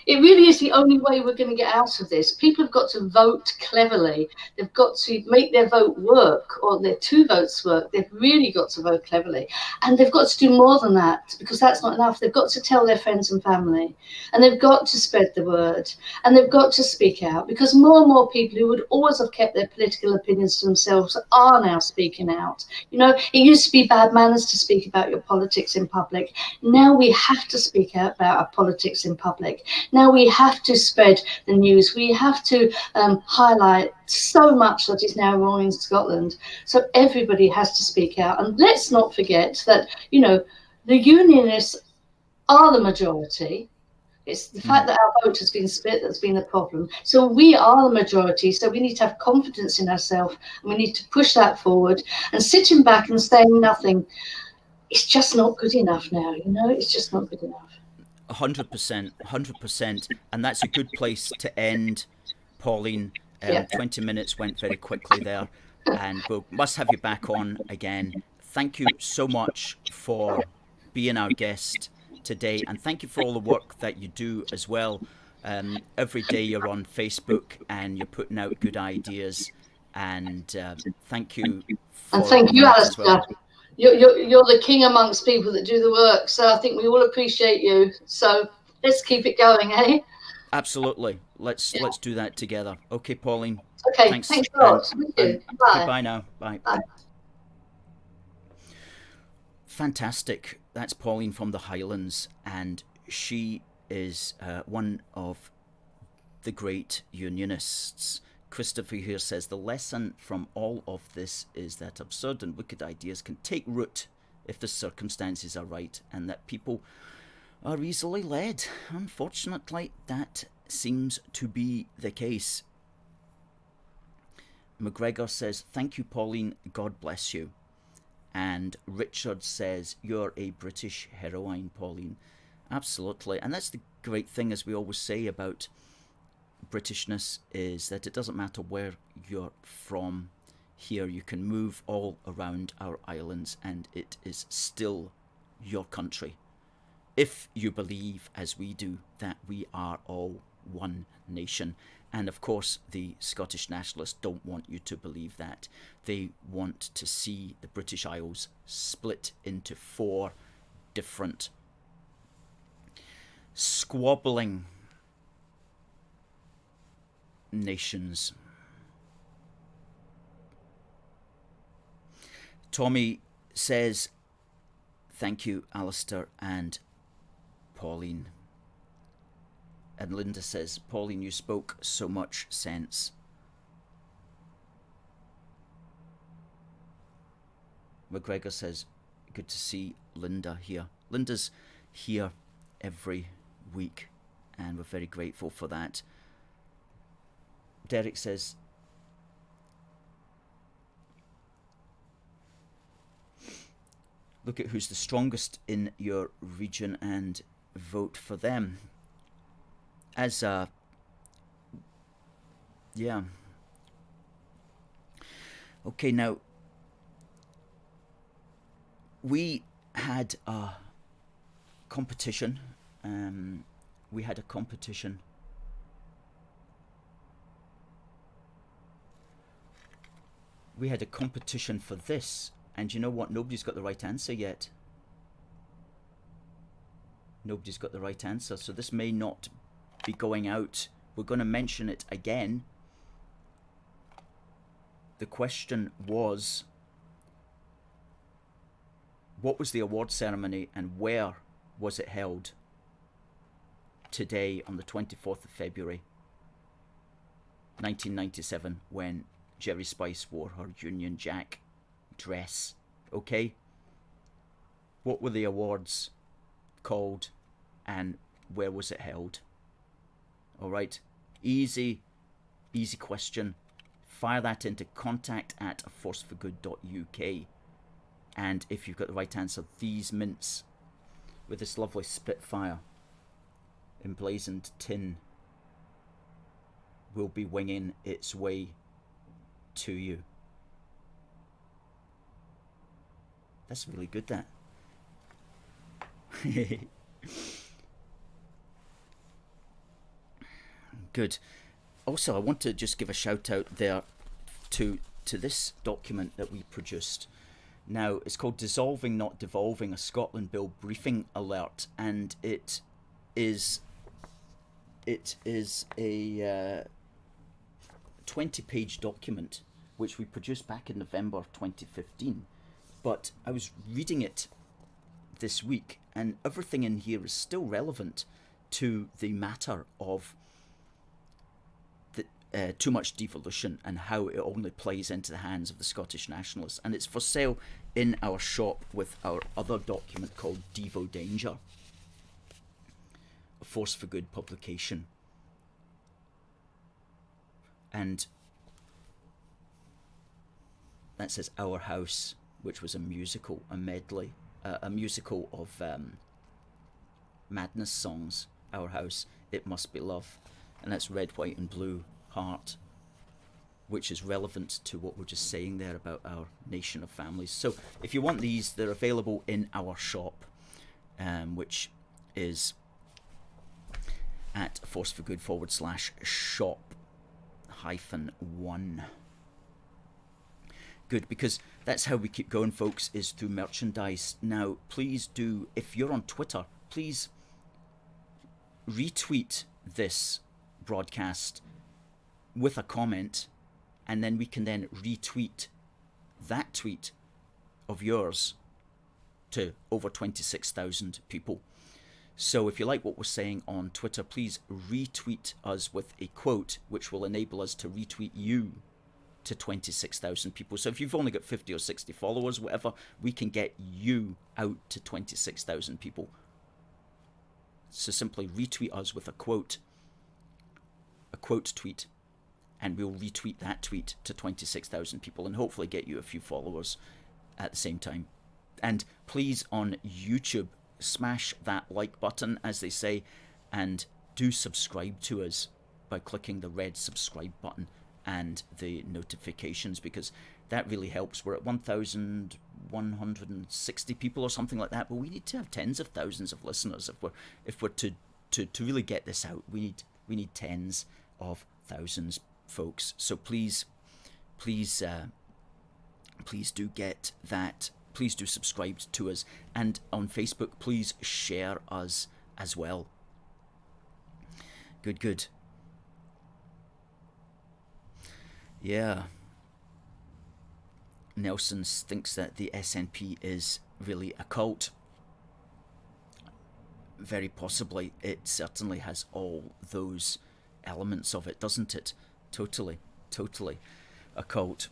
It really is the only way we're going to get out of this. People have got to vote cleverly. They've got to make their vote work, or their two votes work. They've really got to vote cleverly. And they've got to do more than that, because that's not enough. They've got to tell their friends and family, and they've got to spread the word, and they've got to speak out, because more and more people who would always have kept their political opinions to themselves are now speaking out. It used to be bad manners to speak about your politics in public. Now we have to speak out about our politics in public. topic. Now we have to spread the news. We have to highlight so much that is now wrong in Scotland. So everybody has to speak out. And let's not forget that, you know, the unionists are the majority. It's the fact that our vote has been split that's been the problem. So we are the majority, so we need to have confidence in ourselves, and we need to push that forward. And sitting back and saying nothing, it's just not good enough now, you know? It's just not good enough. 100%, 100%. And that's a good place to end, Pauline. 20 minutes went very quickly there, and we must have you back on again. Thank you so much for being our guest today, and thank you for all the work that you do as well. Every day you're on Facebook and you're putting out good ideas, and thank you for and thank you, that Alistair. as well. You're the king amongst people that do the work, so I think we all appreciate you. So let's keep it going, eh? Absolutely. Let's do that together. Okay, Pauline. Okay, thanks a lot. Thank you. And Bye. goodbye now. Bye. Bye. Fantastic. That's Pauline from the Highlands, and she is one of the great unionists. Christopher here says the lesson from all of this is that absurd and wicked ideas can take root if the circumstances are right, and that people are easily led. Unfortunately, that seems to be the case. McGregor says, thank you, Pauline. God bless you. And Richard says, you're a British heroine, Pauline. Absolutely. And that's the great thing, as we always say about Britishness, is that it doesn't matter where you're from. Here you can move all around our islands and it is still your country, if you believe, as we do, that we are all one nation. And of course, the Scottish nationalists don't want you to believe that. They want to see the British Isles split into 4 different squabbling nations. Tommy says, thank you, Alistair and Pauline. And Linda says, Pauline, you spoke so much sense. McGregor says, good to see Linda here. Linda's here every week, and we're very grateful for that. Derek says, look at who's the strongest in your region and vote for them. As yeah. Okay, now we had a competition. We had a competition. We had a competition for this, and you know what? Nobody's got the right answer yet. Nobody's got the right answer, so this may not be going out. We're going to mention it again. The question was, what was the award ceremony and where was it held today on the 24th of February 1997, when Jerry Spice wore her Union Jack dress? Okay, what were the awards called and where was it held? All right, easy question. Fire that into contact@aforceforgood.uk, and if you've got the right answer, these mints with this lovely Spitfire emblazoned tin will be winging its way to you. That's really good, that. Good. Also, I want to just give a shout out there to this document that we produced. Now, it's called Dissolving Not Devolving, a Scotland Bill Briefing Alert, and it is a 20-page document which we produced back in November 2015. But I was reading it this week, and everything in here is still relevant to the matter of too much devolution and how it only plays into the hands of the Scottish nationalists. And it's for sale in our shop with our other document called Devo Danger, a Force for Good publication. And that says Our House, which was a musical, a medley, a musical of Madness songs. Our House, It Must Be Love. And that's red, white and blue heart, which is relevant to what we're just saying there about our nation of families. So if you want these, they're available in our shop, which is at forceforgood/shop-1. Good, because that's how we keep going, folks, is through merchandise. Now, please do, if you're on Twitter, please retweet this broadcast with a comment, and then we can then retweet that tweet of yours to over 26,000 people. So if you like what we're saying on Twitter, please retweet us with a quote, which will enable us to retweet you to 26,000 people. So if you've only got 50 or 60 followers, whatever, we can get you out to 26,000 people. So simply retweet us with a quote tweet, and we'll retweet that tweet to 26,000 people and hopefully get you a few followers at the same time. And please, on YouTube, smash that like button, as they say, and do subscribe to us by clicking the red subscribe button and the notifications, because that really helps. We're at 1,160 people or something like that, but we need to have tens of thousands of listeners if we're to really get this out. We need tens of thousands, folks. So please do get that. Please do subscribe to us, and on Facebook, please share us as well. Good. Yeah. Nelson thinks that the SNP is really a cult. Very possibly. It certainly has all those elements of it, doesn't it? Totally a cult.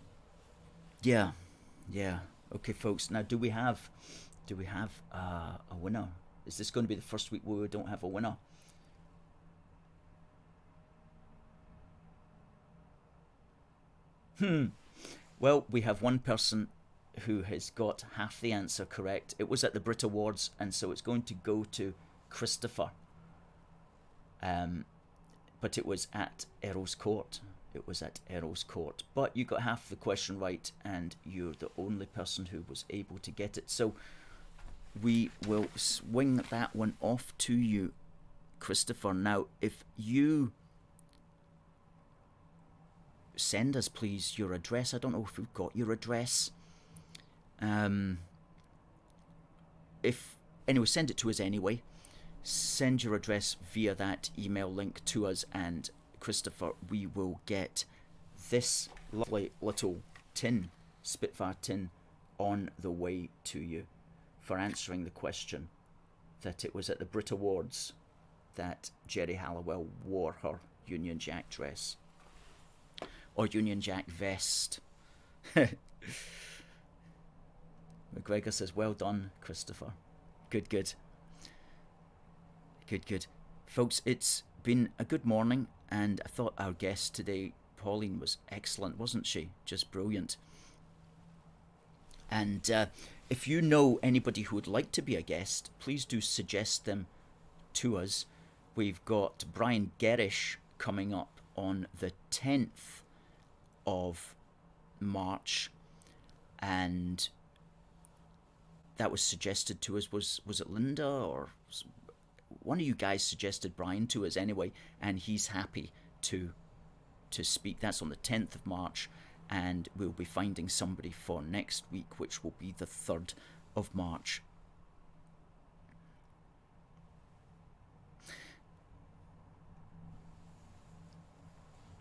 Yeah. Okay, folks. Now, do we have a winner? Is this going to be the first week where we don't have a winner? Well, we have one person who has got half the answer correct. It was at the Brit Awards, and so it's going to go to Christopher. But it was at Earl's Court. But you got half the question right, and you're the only person who was able to get it. So we will swing that one off to you, Christopher. Now, if you send us, please, your address. I don't know if we've got your address. Anyway, send it to us anyway. Send your address via that email link to us, and Christopher, we will get this lovely little tin, Spitfire tin, on the way to you for answering the question that it was at the Brit Awards that Jerry Halliwell wore her Union Jack dress. Or Union Jack vest. McGregor says, well done, Christopher. Good. Folks, it's been a good morning, and I thought our guest today, Pauline, was excellent, wasn't she? Just brilliant. And if you know anybody who would like to be a guest, please do suggest them to us. We've got Brian Gerish coming up on the 10th of March, and that was suggested to us. Was it Linda, or one of you guys suggested Brian to us anyway, and he's happy to speak. That's on the 10th of March, and we'll be finding somebody for next week, which will be the 3rd of March.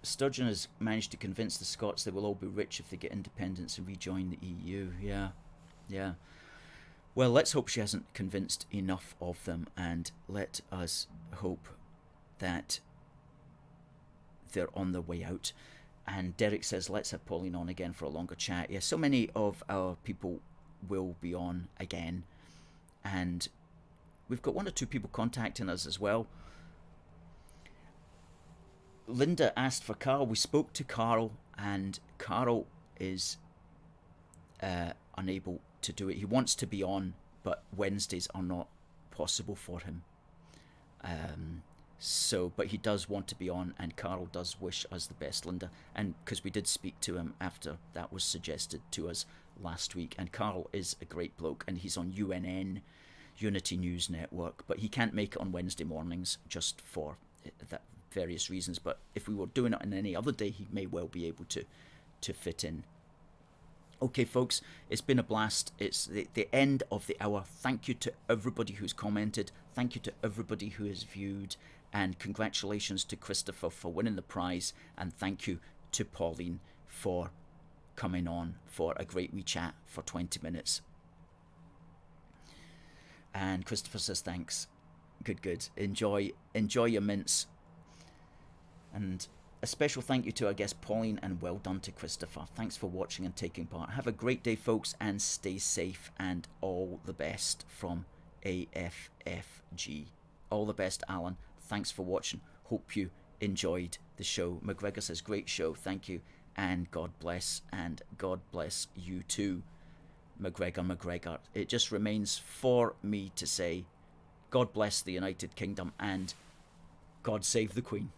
Sturgeon has managed to convince the Scots they will all be rich if they get independence and rejoin the EU. Yeah. Well, let's hope she hasn't convinced enough of them, and let us hope that they're on their way out. And Derek says, let's have Pauline on again for a longer chat. Yeah, so many of our people will be on again. And we've got 1 or 2 people contacting us as well. Linda asked for Carl. We spoke to Carl, and Carl is unable to do it. He wants to be on, but Wednesdays are not possible for him. But he does want to be on, and Carl does wish us the best, Linda. And because we did speak to him after that was suggested to us last week, and Carl is a great bloke, and he's on UNN, Unity News Network, but he can't make it on Wednesday mornings just for that various reasons. But if we were doing it on any other day, he may well be able to fit in. Okay, folks, it's been a blast. It's the end of the hour. Thank you to everybody who's commented. Thank you to everybody who has viewed. And congratulations to Christopher for winning the prize. And thank you to Pauline for coming on for a great wee chat for 20 minutes. And Christopher says thanks. Good. Enjoy your mints. And a special thank you to our guest Pauline, and well done to Christopher. Thanks for watching and taking part. Have a great day, folks, and stay safe, and all the best from AFFG. All the best, Alan. Thanks for watching. Hope you enjoyed the show. McGregor says, great show. Thank you. And God bless you too, McGregor. It just remains for me to say, God bless the United Kingdom, and God save the Queen.